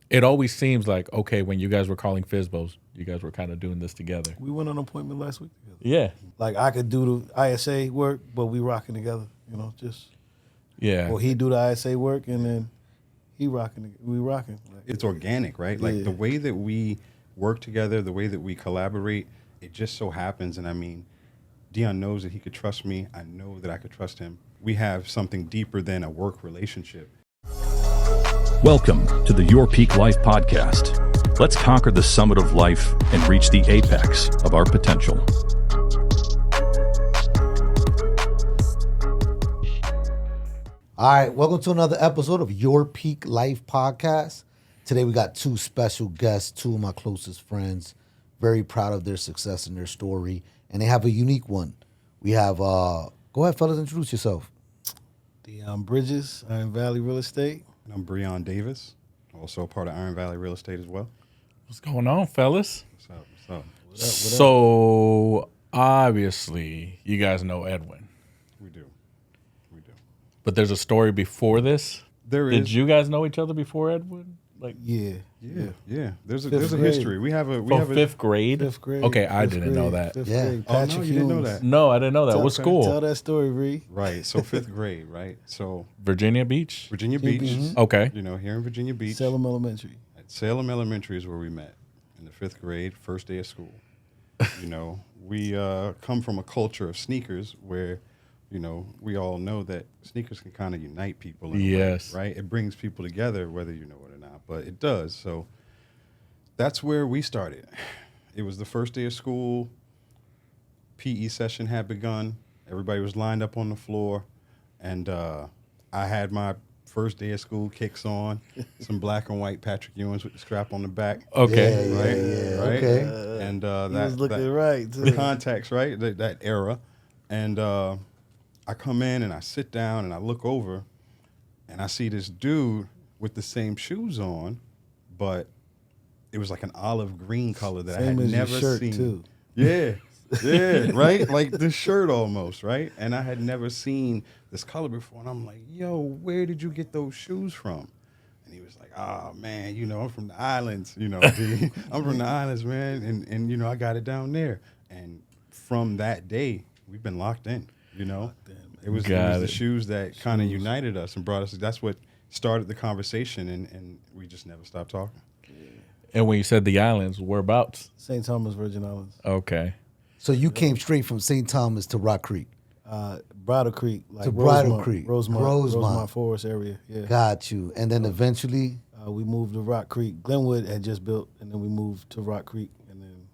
It always seems like, okay, when you guys were calling FISBOs, you guys were kind of doing this together. We went on an appointment last week together. Yeah. Like I could do the ISA work, but we rocking together. Yeah. Well, he do the ISA work, and then we rocking. Like, It's organic, right? Like the way that we work together, the way that we collaborate, it just so happens. And I mean, Dion knows that he could trust me. I know that I could trust him. We have something deeper than a work relationship. Welcome to the Your Peak Life podcast. Let's conquer the summit of life and reach the apex of our potential. All right, welcome to another episode of Your Peak Life podcast. Today we got two special guests, two of my closest friends. Very proud of their success and their story, and they have a unique one. We have, go ahead, fellas, introduce yourself. Dion Bridges, Iron Valley Real Estate. And I'm Breon Davis, also part of Iron Valley Real Estate as well. What's going on, fellas? What's up? What's up? So, obviously, you guys know Edwin. We do. But there's a story before this. There Did is. you guys know each other before Edwin? Like Yeah. There's a grade. history. We have a fifth grade? Fifth grade. Okay, I Fifth didn't know grade, that. Fifth Yeah. grade. Oh, no, Patrick you didn't know Humes. that. No, I didn't know that. Tell- What school? Tell that story, Ree. Right. So fifth grade, right? So Virginia Beach? Virginia Virginia Beach. Beach. Okay. You know, here in Virginia Beach. Salem Elementary. At Salem Elementary is where we met in the fifth grade, first day of school. You know, we come from a culture of sneakers where, you know, we all know that sneakers can kind of unite people. In a way, Yes. right? It brings people together, whether you know it or not, but it does. So that's where we started. It was the first day of school. PE session had begun. Everybody was lined up on the floor, and I had my first day of school kicks on, some black and white Patrick Ewings with the strap on the back. Okay. Right. Okay. And He that was looking that, right, the too. context, right? That era, and I come in and I sit down and I look over, and I see this dude with the same shoes on, but it was like an olive green color that I Same had as your never shirt, seen. too. Yeah. Yeah, right? Like this shirt almost, right? And I had never seen this color before. And I'm like, yo, where did you get those shoes from? And he was like, oh, man, you know, I'm from the islands, you know, D. I'm from the islands, man. And, you know, I got it down there. And from that day, we've been locked in, you know. It was the shoes that kind of united us and brought us. That's what started the conversation, and we just never stopped talking. And when you said the islands, whereabouts? St. Thomas, Virgin Islands. Okay. So you came straight from St. Thomas to Rock Creek. Bridal Creek. Like To Bridal Rosemont, Creek. Rosemont. Rosemont. Rosemont Forest area. Yeah. Got you. And then eventually, We moved to Rock Creek. Glenwood had just built, and then we moved to Rock Creek, and then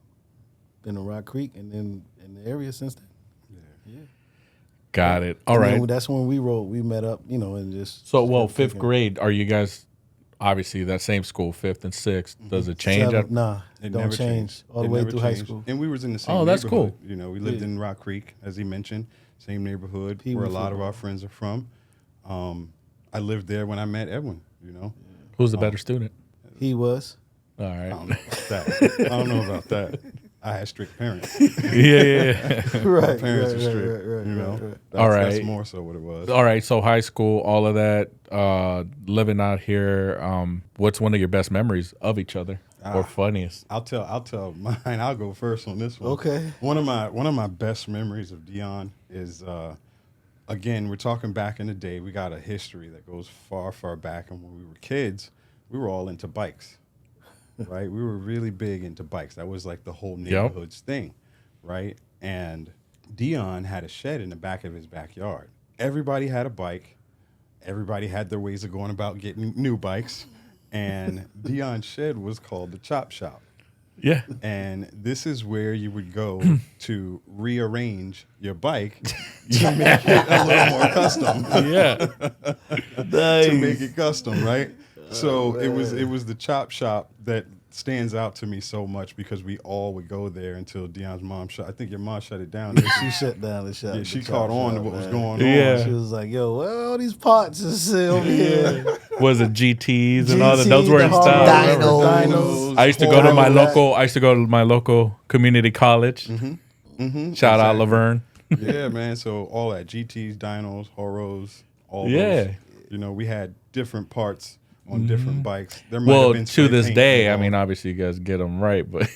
been to Rock Creek, and then in the area since then. Got it. All And right. then that's when we met up, you know, and just. So, well, started fifth kicking. grade, are you guys obviously that same school, fifth and sixth? Does it change? Seven- Nah, It don't never change. changed. All the It way never through high changed. school. And we was in the same Oh, that's neighborhood. cool. You know, we lived in Rock Creek, as he mentioned, same neighborhood Pee-wee where a lot of football. our friends are from. I lived there when I met Edwin, you know. Who's the better student? He was. All I right. don't know about that. I don't know about that. I had strict parents. yeah. Right. Parents are strict, you know. right. That's, All right. That's more so what it was. All right. So high school, all of that, living out here. What's one of your best memories of each other or funniest? I'll tell mine. I'll go first on this one. Okay. One of my best memories of Dion is again, we're talking back in the day. We got a history that goes far, far back. And when we were kids, we were all into bikes, right? We were really big into bikes. That was like the whole neighborhood's thing, right? And Dion had a shed in the back of his backyard. Everybody had a bike. Everybody had their ways of going about getting new bikes. And Dion's shed was called the Chop Shop. Yeah. And this is where you would go to rearrange your bike to make it a little more custom. Yeah. To make it custom, right? So it was the Chop Shop that stands out to me so much because we all would go there until Dion's mom shut. I think your mom shut it down. She shut down the shop. Yeah, she the caught chop on to shop, what was man. going Yeah. on. She was like, "Yo, what all these pots is over here?" Was it GTs and all that? GT, Those were in the style. Harley remember? Dinos. I used to go to my all that. local. I used to go to my local community college. Shout out Laverne. Yeah, man. So all that GTs, Dinos, Horos, all Yeah. those. You know, we had different parts on different bikes. There might have Well, been to spray this paint day, I involved. mean, obviously you guys get them right, but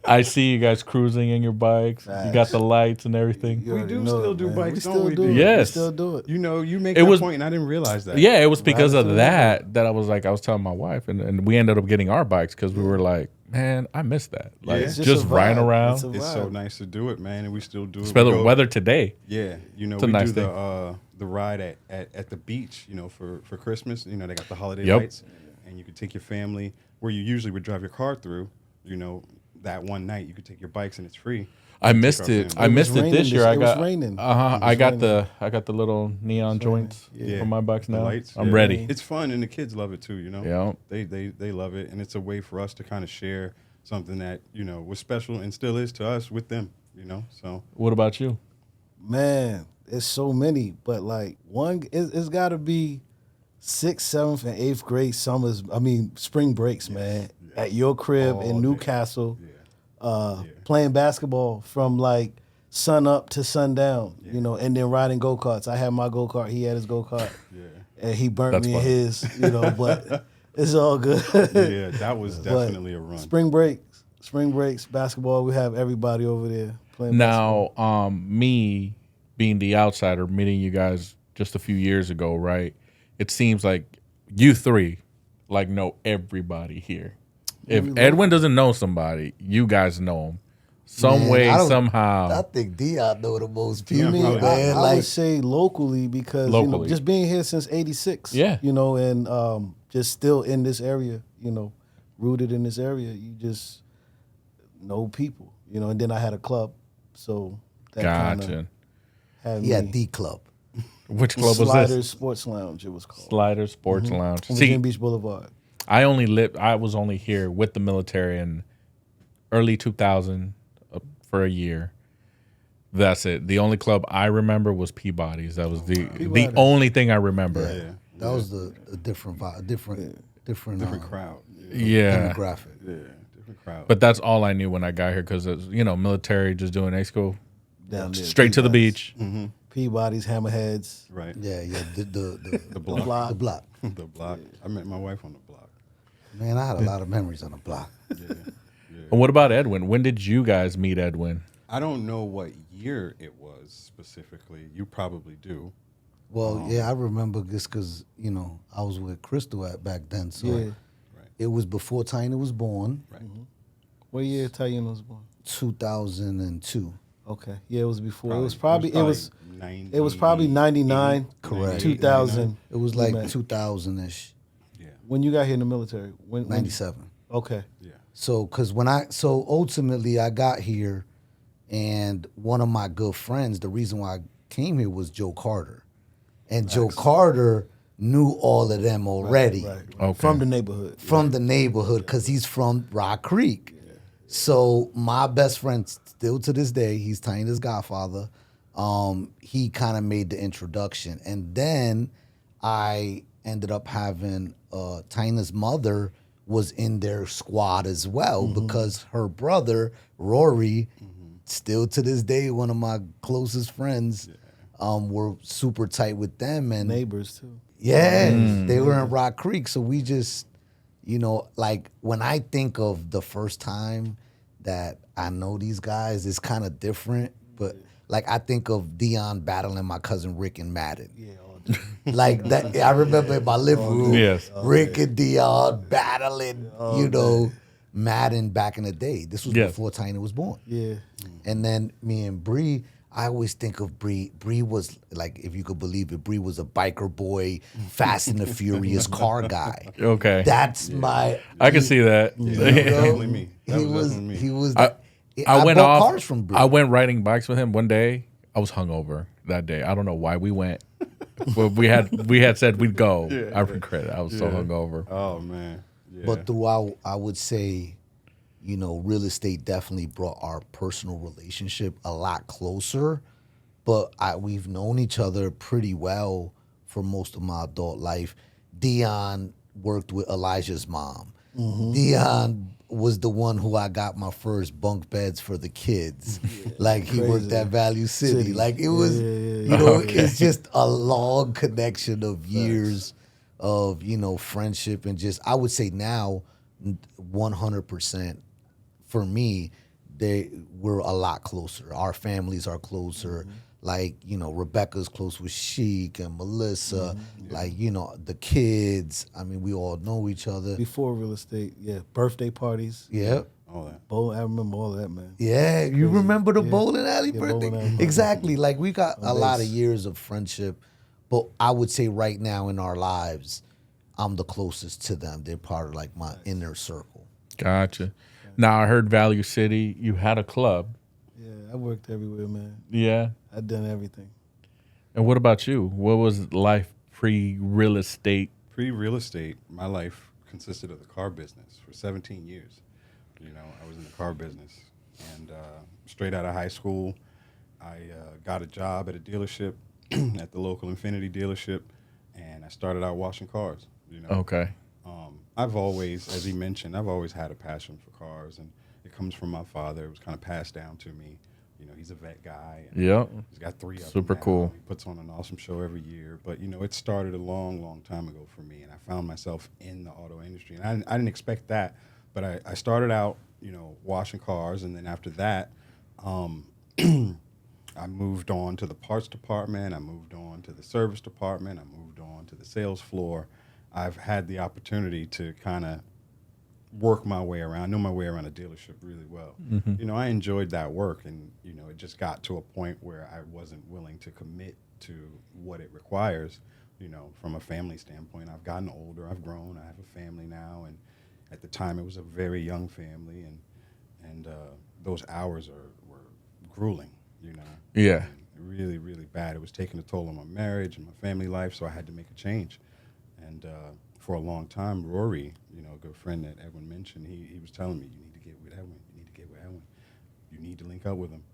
I see you guys cruising in your bikes. You got the lights and everything. You We already do know still it, do man. bikes, We don't still we, do dude? it. We Yes. still do it. You know, you make It that was- point, and I didn't realize that. Yeah, it was because Right of to the that I was like, I was telling my wife, and we ended up getting our bikes because we were like, man, I miss that. Like, It's just a riding vibe. around. It's a It's so vibe. nice to do it, man, and we still do it. Especially We the go- weather today. Yeah, you know, It's a we nice do thing. the ride at the beach, you know, for Christmas. You know, they got the holiday Yep. lights, and you could take your family where you usually would drive your car through. You know, that one night you could take your bikes and it's free. I And take missed our it. family. I missed it raining this year. this- I it was got raining. I It got was the little neon joints Yeah. for my bikes The now. lights, I'm yeah. ready. It's fun, and the kids love it too. You know, Yeah. they love it, and it's a way for us to kind of share something that, you know, was special and still is to us with them. You know, so What about you? Man, it's so many, but like it's got to be 6th, 7th, and 8th grade summers. I mean, spring breaks, man, at your crib All in day. Newcastle, Yeah. playing basketball from like sun up to sundown, you know, and then riding go-karts. I had my go-kart, he had his go-kart, and he burnt That's me in funny. his, you know, but it's all good. yeah, that was But definitely a run. Spring breaks, basketball. We have everybody over there playing basketball. Now, me being the outsider, meeting you guys just a few years ago, right? It seems like you three like know everybody here. If Edwin doesn't know somebody, you guys know him. Some Man, way, I don't- somehow. I think Dion know the most Yeah, people, probably. man. I Like, would say locally because you know, Locally. just being here since '86. Yeah. You know, and just still in this area. You know, rooted in this area. You just know people. You know, and then I had a club, so that kind Gotcha. of had he me. had D Club. Which club was Sliders this? Sports Lounge. It was called. Slider Sports Lounge. On See, Virginia Beach Boulevard. I was only here with the military in early 2000 for a year. That's it. The only club I remember was Peabody's. That was the Peabody's. only thing I remember. Yeah, That was a different vibe, different different crowd. Yeah. demographic. Yeah, different crowd. But that's all I knew when I got here because, you know, military just doing exco. Down there. Straight to the Peabody's. beach. Peabody's, Hammerheads. right. Yeah, the block. the block. The block. I met my wife on the block. Man, I had a lot of memories on the block. And what about Edwin? When did you guys meet Edwin? I don't know what year it was specifically. You probably do. Well, yeah, I remember this because you know I was with Crystal back then, so Yeah. it was before Tiny was born, Right. What year Tayyip was born? 2002. Okay. Yeah, it was before. Probably- it was probably 90, it was probably 99, Correct. 2000. It was we like met. 2000-ish, Yeah. When you got here in the military. When 97. Okay. Yeah. So, ultimately I got here, and one of my good friends, the reason why I came here was Joe Carter, and Joe Carter knew all of them already. Right. Okay. From the neighborhood. From the neighborhood because he's from Rock Creek. So my best friend, still to this day, he's Tina's godfather. He kind of made the introduction, and then I ended up having Tina's mother was in their squad as well because her brother Rory, still to this day one of my closest friends, were super tight with them and Neighbors too. yeah, they were in Rock Creek. So we just, you know, like when I think of the first time that I know these guys, it's kind of different. But like I think of Dion battling my cousin Rick and Madden. Yeah, all day. Like that, I remember in my living room, Yes. Rick and Dion battling, you know, Madden back in the day. This was Yes. before Tiny was born. Yeah. And then me and Bree, I always think of Bree. Bree was like, if you could believe it, Bree was a biker boy, Fast and the Furious car guy. Okay. That's my. I can see that. Yeah, you that was know, definitely me. That he was was. definitely me. He was. I went bought off. cars from Bree. I went riding bikes with him one day. I was hungover that day. I don't know why we went. But we had said we'd go. I regret it. I was so hungover. Oh man. Yeah. But throughout, I would say, you know, real estate definitely brought our personal relationship a lot closer. But we've known each other pretty well for most of my adult life. Dion worked with Elijah's mom. Dion was the one who I got my first bunk beds for the kids. Like he worked at Value City. Like it was, you know, it's just a long connection of years of, you know, friendship and just, I would say now 100% for me, we're a lot closer. Our families are closer. Like, you know, Rebecca's close with Sheik and Melissa. Like, you know, the kids. I mean, we all know each other. Before real estate, yeah, birthday parties. Yep. All that. I remember all that, man. Yeah, you remember the Yeah. bowling alley Yeah, birthday? bowling alley. Exactly. Like, we got a lot of base. years of friendship. But I would say right now in our lives, I'm the closest to them. They're part of like my inner circle. Gotcha. Now I heard Value City, you had a club. Yeah, I worked everywhere, man. Yeah. I done everything. And what about you? What was life pre-real estate? Pre-real estate, my life consisted of the car business for 17 years. You know, I was in the car business. And straight out of high school, I got a job at a dealership, at the local Infiniti dealership, and I started out washing cars, you know. Okay. I've always, as he mentioned, I've always had a passion for cars, and it comes from my father. It was kind of passed down to me. You know, he's a vet guy. And Yep. he's got 3 of them Super now. cool. He puts on an awesome show every year. But, you know, it started a long, long time ago for me, and I found myself in the auto industry. And I didn't expect that, but I started out, you know, washing cars, and then after that, I moved on to the parts department. I moved on to the service department. I moved on to the sales floor. I've had the opportunity to kind of work my way around, know my way around a dealership really well. You know, I enjoyed that work, and, you know, it just got to a point where I wasn't willing to commit to what it requires, you know, from a family standpoint. I've gotten older, I've grown, I have a family now, and at the time it was a very young family, and those hours were grueling, you know. Yeah. And really, really bad. It was taking a toll on my marriage and my family life, so I had to make a change. And for a long time, Rory, you know, a good friend that Edwin mentioned, he was telling me, you need to get with Edwin. You need to get with Edwin. You need to link up with him.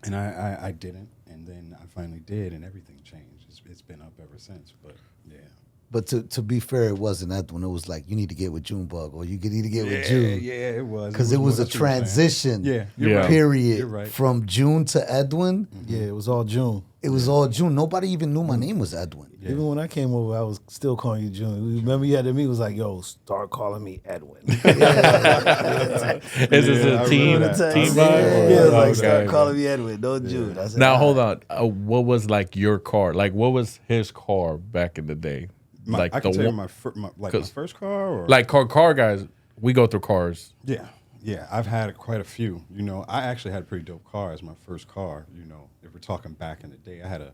And I didn't, and then I finally did, and everything changed. It's been up ever since, but yeah. But to be fair, it wasn't Edwin. It was like, you need to get with Junebug, or you need to get with Yeah, June. yeah, it was. Because it was a that's what I'm saying. transition Yeah, you're right. period You're right. from June to Edwin. Yeah, it was all June. It was all June. Nobody even knew my name was Edwin. Yeah. Even when I came over, I was still calling you June. Remember you had to meet, was like, yo, start calling me Edwin. Is this I a team remember that. team Yeah, vibe? it was like, Okay. start calling me Edwin, no June. I said, Now "All hold right." on. What was like your car? Like what was his car back in the day? Like I can tell you one- my 'cause- first car, or like car guys. We go through cars. Yeah, I've had quite a few. You know, I actually had a pretty dope car as my first car. You know, if we're talking back in the day, I had a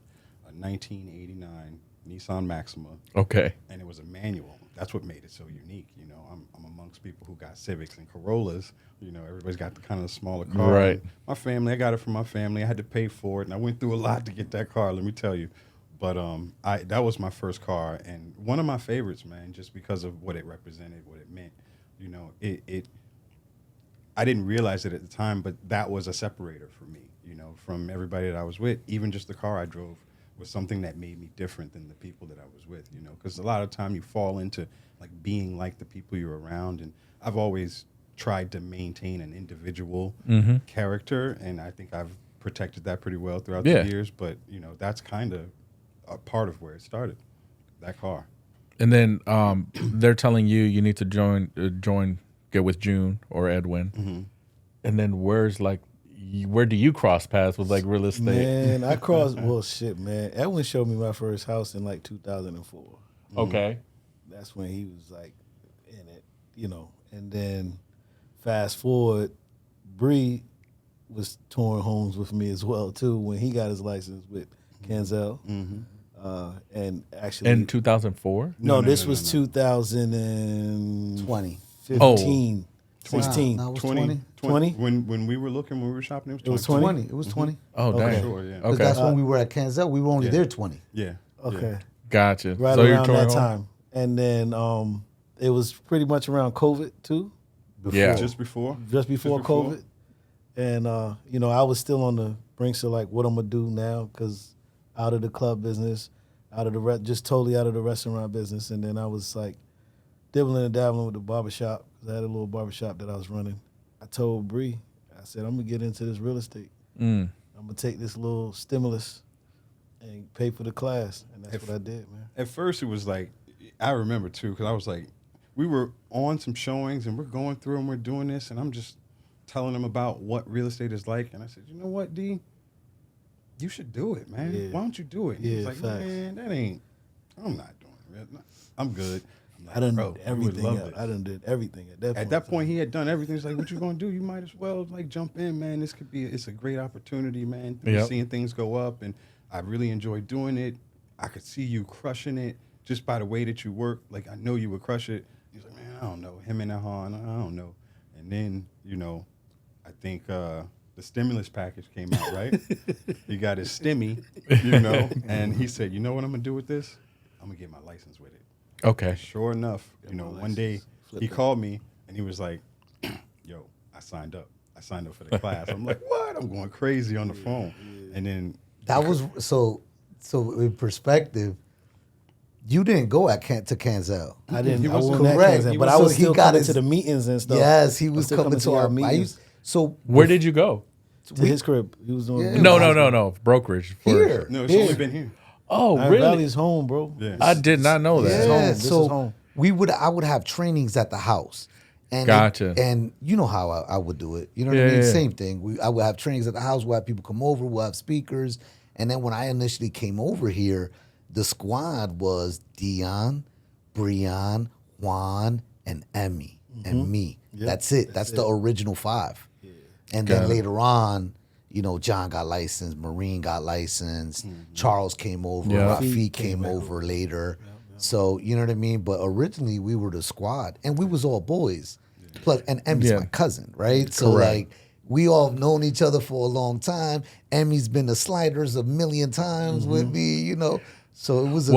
1989 Nissan Maxima, Okay. and it was a manual. That's what made it so unique. You know, I'm amongst people who got Civics and Corollas. You know, everybody's got the kind of smaller car. Right. My family, I got it from my family. I had to pay for it, and I went through a lot to get that car. Let me tell you. But that was my first car, and one of my favorites, man, just because of what it represented, what it meant. You know, I didn't realize it at the time, but that was a separator for me, you know, from everybody that I was with. Even just the car I drove was something that made me different than the people that I was with, you know, because a lot of time you fall into like being like the people you're around. And I've always tried to maintain an individual character, and I think I've protected that pretty well throughout Yeah. the years. But, you know, that's kind of a part of where it started, that car. And then they're telling you need to join, get with June or Edwin. And then where do you cross paths with like real estate? Man, I crossed, well, shit, man. Edwin showed me my first house in like 2004. Okay. That's when he was like in it, you know. And then fast forward, Bree was touring homes with me as well, too, when he got his license with Canzel. And actually, In 2004? no, this no, was no. 2015, 20. 16. Wow, that was 20. 20? When we were looking, when we were shopping, it It was was 20? 20. It was 20. Oh, Okay. dang. Sure, yeah. Because Okay. that's when we were at Canzel. We were only Yeah. there 20. Yeah. Okay. Yeah. Gotcha. Right so you're around touring that home? time. And then it was pretty much around COVID, too. Yeah. Just before COVID. And, you know, I was still on the brinks of like what I'm going to do now, because out of the club business, out of the just totally out of the restaurant business. And then I was like dibbling and dabbling with the barbershop, because I had a little barbershop that I was running. I told Bree, I said, I'm going to get into this real estate. I'm going to take this little stimulus and pay for the class. And that's what I did, man. At first, it was like I remember too, because I was like, we were on some showings and we're going through and we're doing this, and I'm just telling them about what real estate is like. And I said, you know what, D? You should do it, man. Yeah. Why don't you do it? And he's Yeah, like, facts. man, I'm not doing it. I'm good. I'm like, I done bro, did you would everything. love I this. done did everything at that point. At that point, he had done everything. He's like, what you gonna do? You might as well like jump in, man. It's a great opportunity, man. Yep. Seeing things go up, and I really enjoy doing it. I could see you crushing it just by the way that you work. Like, I know you would crush it. He's like, man, I don't know. Him and Han, I don't know. And then, I think the stimulus package came out, right? He got his stimmy, and he said, you know what I'm going to do with this? I'm going to get my license with it. Okay. Sure enough, one day he called me and he was like, yo, I signed up. I signed up for the class. I'm like, what? I'm going crazy on the phone. And then That was so in perspective, you didn't go to Canzel. I didn't. He I wasn't wasn't at correct. Kansas, He but was- I so was he still got coming his- to the meetings and stuff. Yes, he I was still coming to our meetings. So Where did you go? To his crib. He was doing Yeah. No. Brokerage. for- here. no, it's Here. only been here. Oh, Iron really? Valley's home, bro. Yeah. I did not know that. This is home. Yeah, This so is home. I would have trainings at the house. And Gotcha. and you know how I would do it. You know what I Yeah, mean? yeah. Same thing. I would have trainings at the house. We'll have people come over. We'll have speakers. And then when I initially came over here, the squad was Dion, Breon, Juan, and Emmy, and me. That's it. That's the original 5. And then Got it. later on, John got licensed, Marine got licensed, Charles came over, Yeah. Rafiq came over later. So, you know what I mean? But originally we were the squad and we was all boys. Plus, and Emmy's Yeah. my cousin, right? So Correct. like we all have known each other for a long time. Emmy's been to Sliders a million times with me, So it was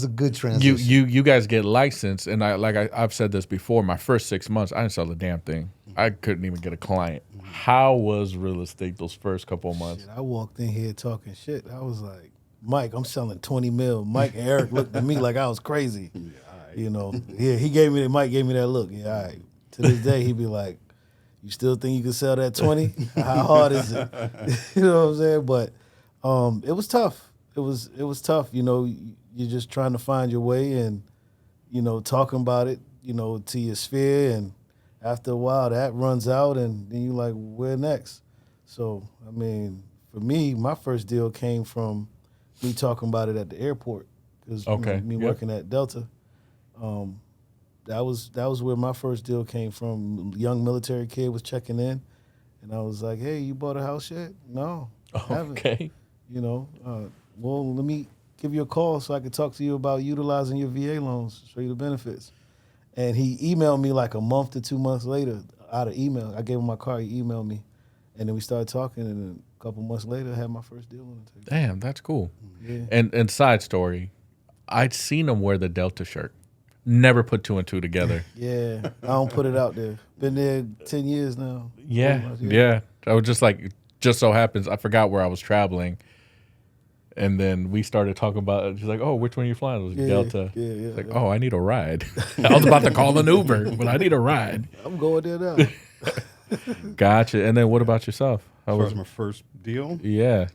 a good transition. You guys get licensed, and I've said this before. My first 6 months, I didn't sell a damn thing. I couldn't even get a client. How was real estate those first couple of months? Shit, I walked in here talking shit. I was like, Mike, I'm selling 20 mil. Mike and Eric looked at me like I was crazy. Mike gave me that look. Yeah, all right. To this day, he'd be like, you still think you can sell that 20? How hard is it? You know what I'm saying? But it was tough. It was tough. You're just trying to find your way and, talking about it, to your sphere. And after a while, that runs out, and then you're like, where next? So, I mean, for me, my first deal came from me talking about it at the airport. Because Okay, me yep. working at Delta, that was where my first deal came from. Young military kid was checking in, and I was like, "Hey, you bought a house yet?" No, I haven't. Okay. Well, let me give you a call so I could talk to you about utilizing your VA loans, show you the benefits. And he emailed me like a month to 2 months later out of email. I gave him my card. He emailed me, and then we started talking. And then a couple months later, I had my first deal on the table. Damn, that's cool. Yeah. And side story, I'd seen him wear the Delta shirt. Never put 2 and 2 together. Yeah, I don't put it out there. Been there 10 years now. Yeah. I was just so happens I forgot where I was traveling. And then we started talking about it. She's like, "Oh, which one are you flying?" I was like, Delta. Yeah. Like, "Oh, I need a ride." I was about to call an Uber, but I need a ride. I'm going there now. Gotcha. And then what about yourself? How As far was as my first deal, Yeah.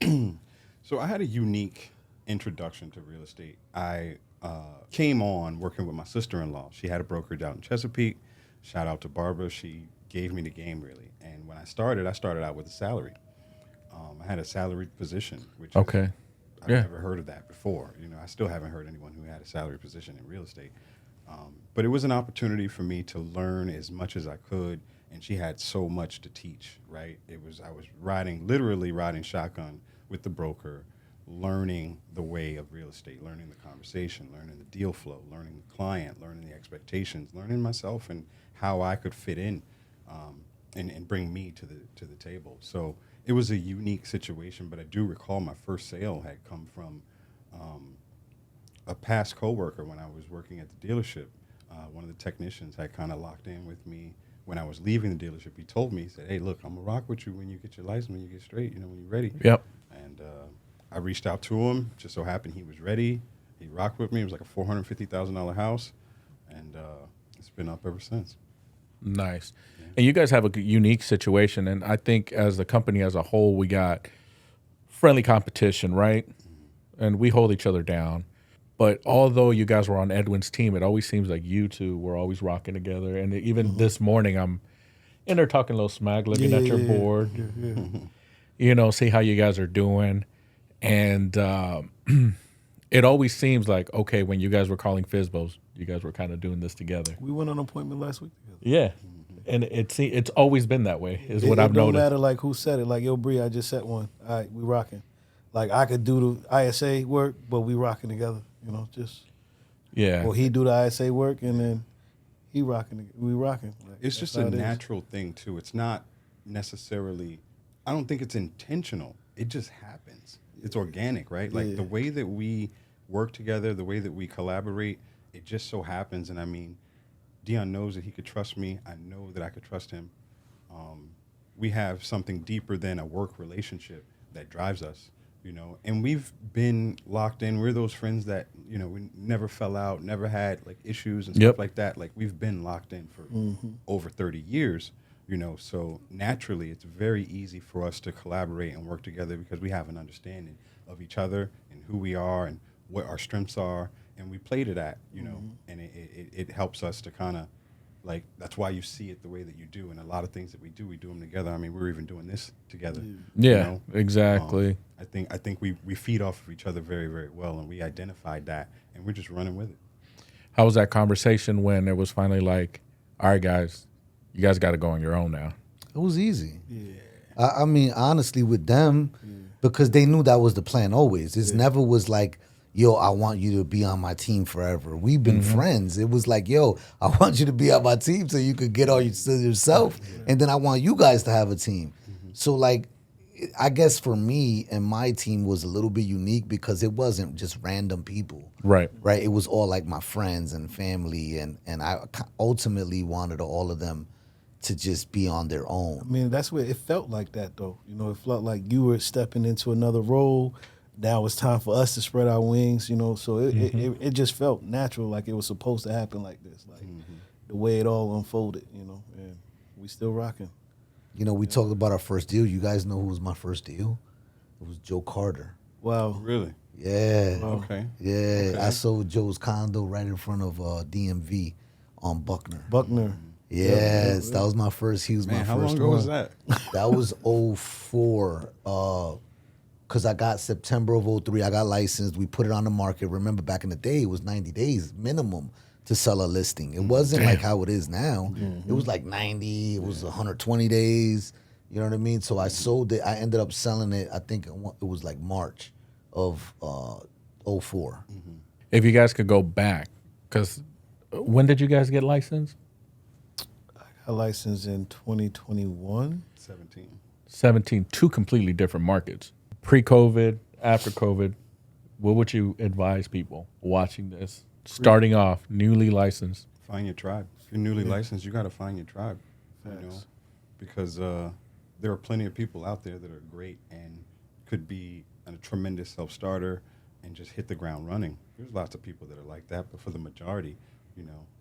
so I had a unique introduction to real estate. I came on working with my sister-in-law. She had a brokerage out in Chesapeake. Shout out to Barbara. She gave me the game, really. And when I started out with a salary. I had a salaried position, which is- Okay. I've Yeah. never heard of that before. I still haven't heard anyone who had a salary position in real estate. But it was an opportunity for me to learn as much as I could, and she had so much to teach, right? I was literally riding shotgun with the broker, learning the way of real estate, learning the conversation, learning the deal flow, learning the client, learning the expectations, learning myself and how I could fit in and bring me to the table. So it was a unique situation, but I do recall my first sale had come from a past coworker when I was working at the dealership. One of the technicians had kind of locked in with me when I was leaving the dealership. He told me, he said, "Hey, look, I'm gonna rock with you when you get your license, when you get straight, when you're ready." Yep. And I reached out to him. Just so happened he was ready. He rocked with me. It was like a $450,000 house, and it's been up ever since. Nice. And you guys have a unique situation, and I think as the company as a whole, we got friendly competition, right? And we hold each other down. But although you guys were on Edwin's team, it always seems like you two were always rocking together. And even this morning, I'm in there talking a little smack, looking at your board, see how you guys are doing. And it always seems like, okay, when you guys were calling Fizbos, you guys were kind of doing this together. We went on an appointment last week together. Yeah. And it's always been that way, is what I've It don't noticed. matter like who said it. Like, yo, Bree, I just set one. All right, we rocking. Like, I could do the ISA work, but we rocking together. Yeah. Or he do the ISA work, and then he rocking. We rocking. Like, It's just a natural thing too. It's not necessarily. I don't think it's intentional. It just happens. It's organic, right? Like the way that we work together, the way that we collaborate, it just so happens. And I mean, Dion knows that he could trust me. I know that I could trust him. We have something deeper than a work relationship that drives us. And we've been locked in. We're those friends that, we never fell out, never had like issues and stuff like that. Like we've been locked in for over 30 years, so naturally it's very easy for us to collaborate and work together because we have an understanding of each other and who we are and what our strengths are. And we play to that, and it helps us to kind of like, that's why you see it the way that you do. And a lot of things that we do them together. I mean, we're even doing this together. Yeah, exactly. I think we feed off of each other very, very well, and we identified that, and we're just running with it. How was that conversation when it was finally like, all right, guys, you guys got to go on your own now? It was easy. Yeah. I mean, honestly, with them, because they knew that was the plan always. It never was like, yo, I want you to be on my team forever. We've been friends. It was like, yo, I want you to be on my team so you could get all yourself, and then I want you guys to have a team. So, like, I guess for me and my team was a little bit unique because it wasn't just random people. Right. Right? It was all like my friends and family, and I ultimately wanted all of them to just be on their own. I mean, that's what it felt like that, though. It felt like you were stepping into another role. Now it's time for us to spread our wings, so it just felt natural, like it was supposed to happen like this, like the way it all unfolded, and we still rocking. We talked about our first deal. You guys know who was my first deal? It was Joe Carter. Wow. Really? Yeah. Wow. Okay. Yeah. I sold Joe's condo right in front of DMV on Buckner. Yes, that was my first. He was my first one. How long ago was that? That was 04. Because I got September of 03, I got licensed. We put it on the market. Remember, back in the day, it was 90 days minimum to sell a listing. It wasn't like how it is now. It was like 90. It was 120 days. You know what I mean? So I sold it. I ended up selling it, I think it was like March of 04. If you guys could go back, because when did you guys get licensed? I got licensed in 2021. 17, two completely different markets. Pre-COVID, after COVID, what would you advise people watching this, starting off, newly licensed? Find your tribe. If you're newly licensed, you got to find your tribe. Facts. Because there are plenty of people out there that are great and could be a tremendous self-starter and just hit the ground running. There's lots of people that are like that, but for the majority,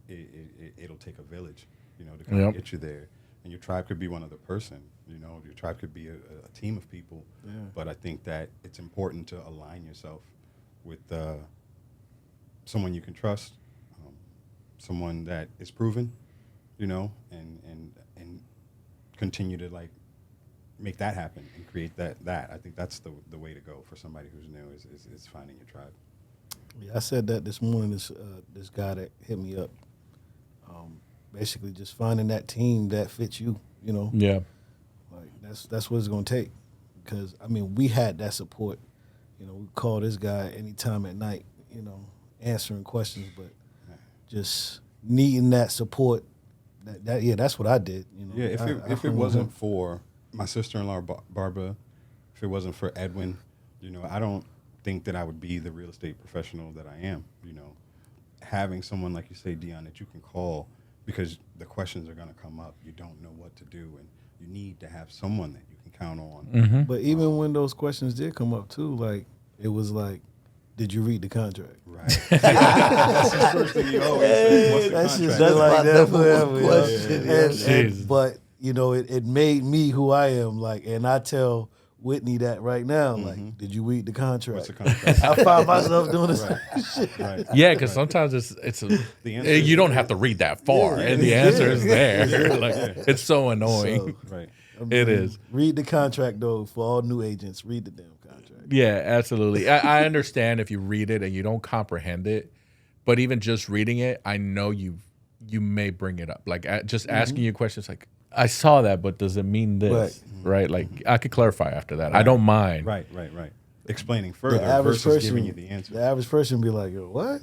it'll take a village, to kind of get you there. And your tribe could be one other person, your tribe could be a team of people. Yeah. But I think that it's important to align yourself with someone you can trust, someone that is proven, and continue to like make that happen and create that. I think that's the way to go for somebody who's new is finding your tribe. Yeah, I said that this morning. This guy that hit me up, basically just finding that team that fits you. Yeah. Like that's what it's gonna take, because I mean we had that support. We call this guy anytime at night. Answering questions, but just needing that support. That's what I did. Yeah, if it wasn't for my sister-in-law Barbara, if it wasn't for Edwin, I don't think that I would be the real estate professional that I am. Having someone like you say, Dion, that you can call because the questions are going to come up. You don't know what to do, and you need to have someone that you can count on. But even when those questions did come up too, like it was like, did you read the contract? Right. That's the first thing you always say. What's the contract? That's like that question. But it made me who I am. Like, and I tell Whitney that right now. Like, did you read the contract? What's the contract? I find myself doing this. Right. Yeah, because sometimes it's The answer is you don't have to read that far, and the answer is there. Like it's so annoying. Right. It is. Read the contract though. For all new agents, read the damn contract. Yeah, absolutely. I understand if you read it and you don't comprehend it, but even just reading it, I know you may bring it up. Like just asking you questions like, I saw that, but does it mean this? Right? Like I could clarify after that. I don't mind. Right. Explaining further average versus person, giving you the answer. The average person be like, what?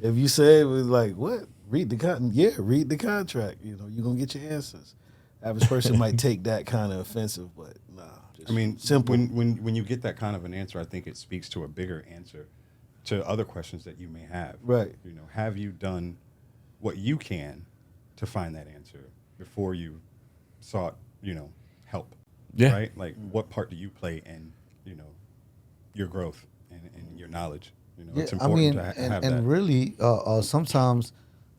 If you say it was like, what? Read the contract. Yeah, read the contract. You know, you're going to get your answers. Average person might take that kind of offensive, but nah. I mean, simple. When you get that kind of an answer, I think it speaks to a bigger answer to other questions that you may have. Right. You know, have you done what you can to find that answer before you sought, help? Yeah. Right? Like, what part do you play in, your growth and your knowledge? It's important to have that. And really, sometimes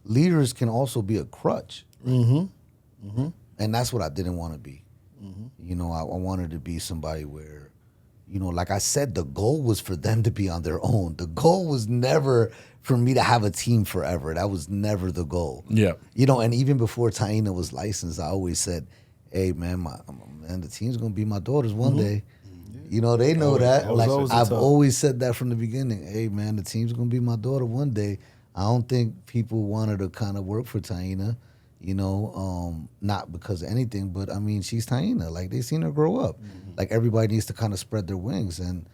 leaders can also be a crutch. And that's what I didn't want to be. I wanted to be somebody where, like I said, the goal was for them to be on their own. The goal was never for me to have a team forever. That was never the goal. Yeah. And even before Taina was licensed, I always said, hey, man, the team's going to be my daughters one day. They know that. Always, always I've the top. always said that from the beginning. Hey, man, the team's going to be my daughter one day. I don't think people wanted to kind of work for Taina, not because of anything, but I mean, she's Taina. Like, they seen her grow up. Like, everybody needs to kind of spread their wings and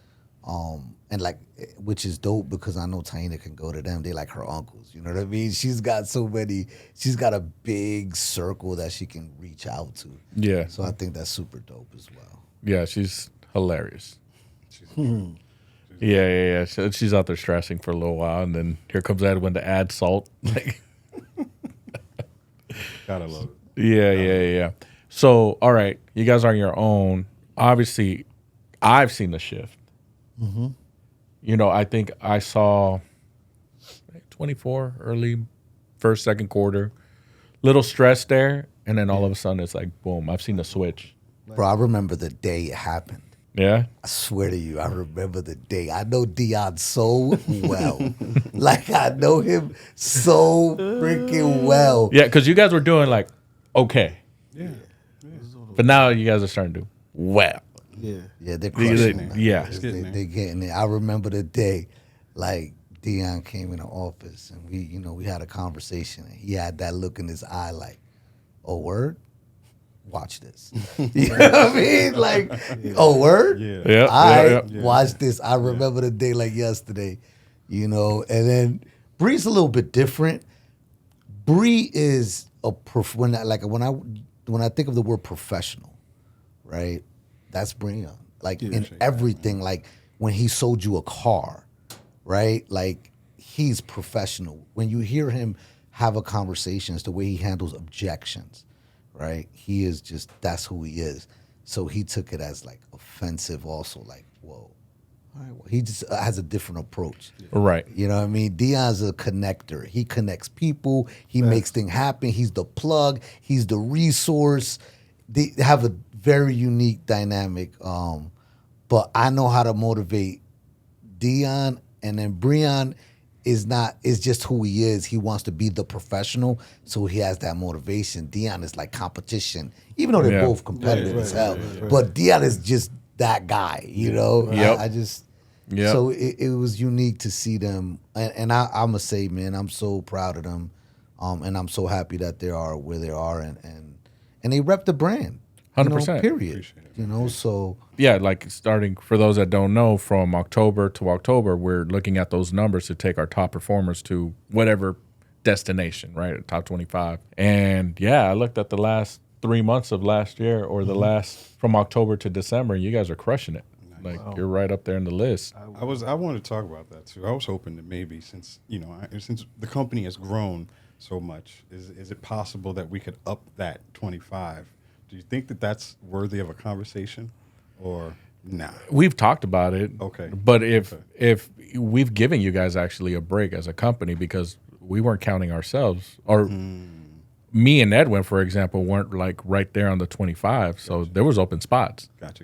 like, which is dope because I know Taina can go to them. They like her uncles. You know what I mean? She's got a big circle that she can reach out to. Yeah. So I think that's super dope as well. Yeah, she's hilarious. Yeah. She's out there stressing for a little while, and then here comes Edwin to add salt. Like, Gotta love it. yeah. So, all right, you guys are on your own. Obviously, I've seen the shift. I think I saw 24 early first, second quarter, little stress there, and then all of a sudden it's like boom. I've seen the switch. Bro, I remember the day it happened. Yeah. I swear to you, I remember the day. I know Dion so well. Like, I know him so freaking well. Yeah, because you guys were doing like okay, Yeah. but now you guys are starting to do well. Yeah. Yeah, they're crushing it. Yeah. They're getting it. I remember the day, like, Dion came in the office and we had a conversation. And he had that look in his eye like, oh, word? Watch this. You know what I mean? Like, oh, word? Yeah. Yeah. I yeah. watch this. I remember the day like yesterday, And then Bree's a little bit different. Bree is when I think of the word professional, right? That's Breon. Like in everything, like when he sold you a car, right? Like he's professional. When you hear him have a conversation, it's the way he handles objections, right? He is just, that's who he is. So he took it as like offensive also, like, whoa. All right, well, he just has a different approach. Right. You know what I mean? Dion's a connector. He connects people. He makes things happen. He's the plug. He's the resource. They have a very unique dynamic. But I know how to motivate Dion, and then Breon is just who he is. He wants to be the professional, so he has that motivation. Dion is like competition, even though they're both competitive as hell. But Dion is just that guy, you know? Yep. So it was unique to see them. And I'm going to say, man, I'm so proud of them. And I'm so happy that they are where they are. And they rep the brand. 100%. Period. So. Yeah, like starting, for those that don't know, from October to October, we're looking at those numbers to take our top performers to whatever destination, right? Top 25. And yeah, I looked at the last 3 months of last year, or the last from October to December, you guys are crushing it. Like you're right up there in the list. I wanted to talk about that too. I was hoping that maybe since the company has grown so much, is it possible that we could up that 25? Do you think that that's worthy of a conversation, or nah? We've talked about it. Okay. But if we've given you guys actually a break as a company, because we weren't counting ourselves, or me and Edwin, for example, weren't like right there on the 25. So there was open spots. Gotcha.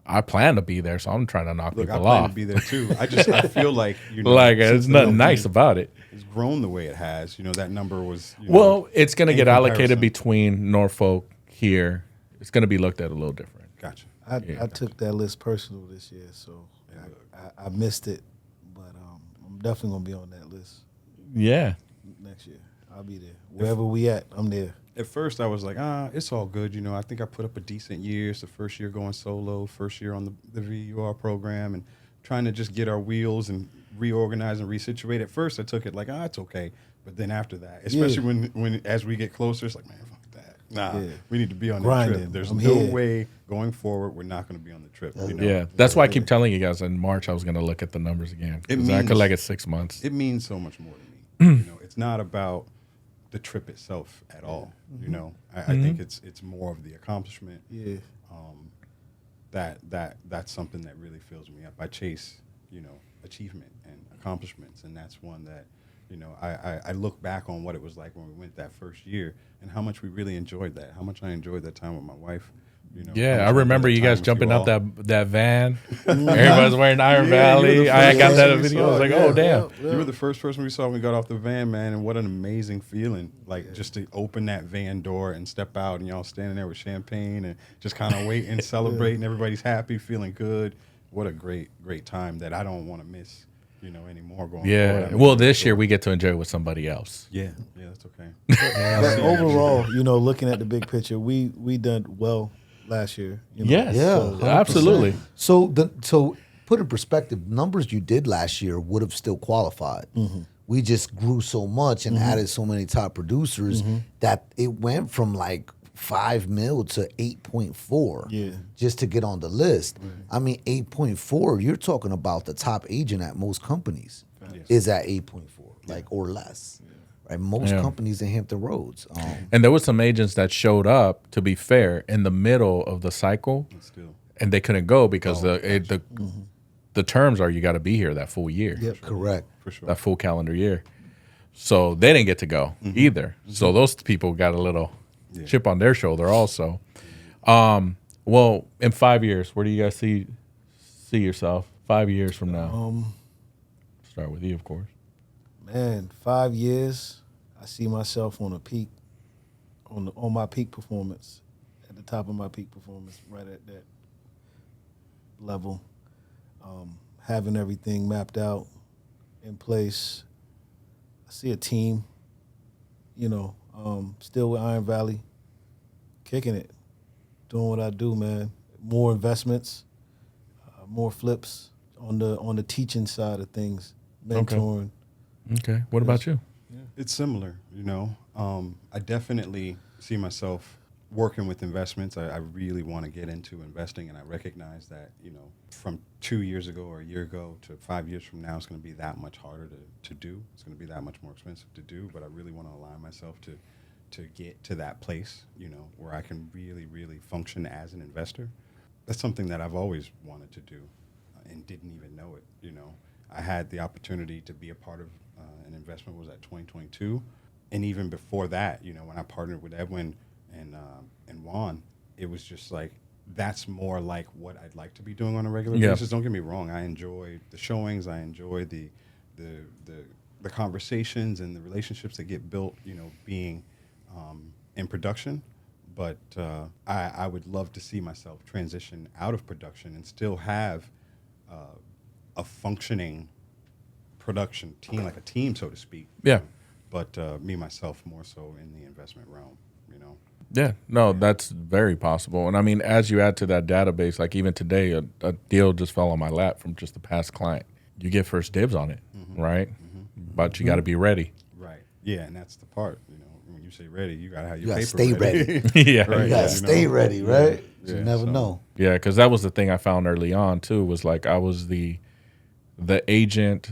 I plan to be there, so I'm trying to knock Look, I people plan off. to be there too. I feel like Like since there's the nothing company nice about it. has grown the way it has. That number was Well, it's going to in get allocated comparison. between Norfolk here. It's going to be looked at a little different. Gotcha. I took that list personal this year, so I missed it, but I'm definitely gonna be on that list Yeah. next year. I'll be there. Wherever we at, I'm there. At first, I was like, it's all good. I think I put up a decent year. It's the first year going solo, first year on the VUR program, and trying to just get our wheels and reorganize and resituate. At first, I took it like, it's okay. But then after that, especially when as we get closer, it's like, man, fuck that. Nah, we need to be on that Grinding. trip. There's I'm no here. way going forward we're not going to be on the trip. Yeah. That's why I keep telling you guys in March I was going to look at the numbers again. It 'Cause I means- could like it 6 months. It means so much more to me. It's not about the trip itself at all. I think it's more of the accomplishment. Yeah. That's something that really fills me up. I chase, achievement and accomplishments, and that's one that, I look back on what it was like when we went that first year and how much we really enjoyed that. How much I enjoyed that time with my wife. Yeah, how I much remember enjoyed you that guys time with jumping you out all. that van. Everybody's wearing Iron Valley. I got that video. I was like, oh, damn. You were the first person we saw when we got off the van, man, and what an amazing feeling. Like, just to open that van door and step out, and y'all standing there with champagne and just kind of waiting, celebrating. Everybody's happy, feeling good. What a great, great time that I don't want to miss, anymore going Yeah. forward. Well, this year we get to enjoy it with somebody else. Yeah, that's okay. But overall, looking at the big picture, we done well last year. Yes. Yeah, So, 100%. Absolutely. So put in perspective, numbers you did last year would have still qualified. We just grew so much and added so many top producers that it went from like 5 mil to 8.4 just to get on the list. I mean, 8.4, you're talking about the top agent at most companies is at 8.4, like or less. Right? Most companies in Hampton Roads. And there was some agents that showed up, to be fair, in the middle of the cycle, and they couldn't go because the terms are you got to be here that full year. Yep, correct. For sure. That full calendar year. So they didn't get to go either. So those people got a little chip on their shoulder also. Well, in 5 years, where do you guys see yourself 5 years from now? Start with you, of course. Man, 5 years, I see myself on a peak, on my peak performance, at the top of my peak performance, right at that level, having everything mapped out, in place. I see a team, still with Iron Valley, kicking it, doing what I do, man. More investments, more flips on the teaching side of things, mentoring. Okay. What about you? It's similar, I definitely see myself working with investments. I really want to get into investing, and I recognize that, from 2 years ago or a year ago to 5 years from now, it's going to be that much harder to do. It's going to be that much more expensive to do, but I really want to align myself to get to that place, where I can really, really function as an investor. That's something that I've always wanted to do and didn't even know it, I had the opportunity to be a part of an investment was at 2022. And even before that, when I partnered with Edwin and Juan, it was just like, that's more like what I'd like to be doing on a regular basis. Don't get me wrong. I enjoy the showings. I enjoy the conversations and the relationships that get built, being in production. But I would love to see myself transition out of production and still have a functioning production team, like a team, so to speak. Yeah. But me, myself, more so in the investment realm, Yeah, no, that's very possible. And I mean, as you add to that database, like even today, a deal just fell on my lap from just a past client. You get first dibs on it, right? But you got to be ready. Right. Yeah, and that's the part, when you say ready, you got to have your gotta paper stay ready. Yeah. Right. You gotta stay ready, right? Yeah, You never so- know. Yeah, because that was the thing I found early on too. Was like I was the agent,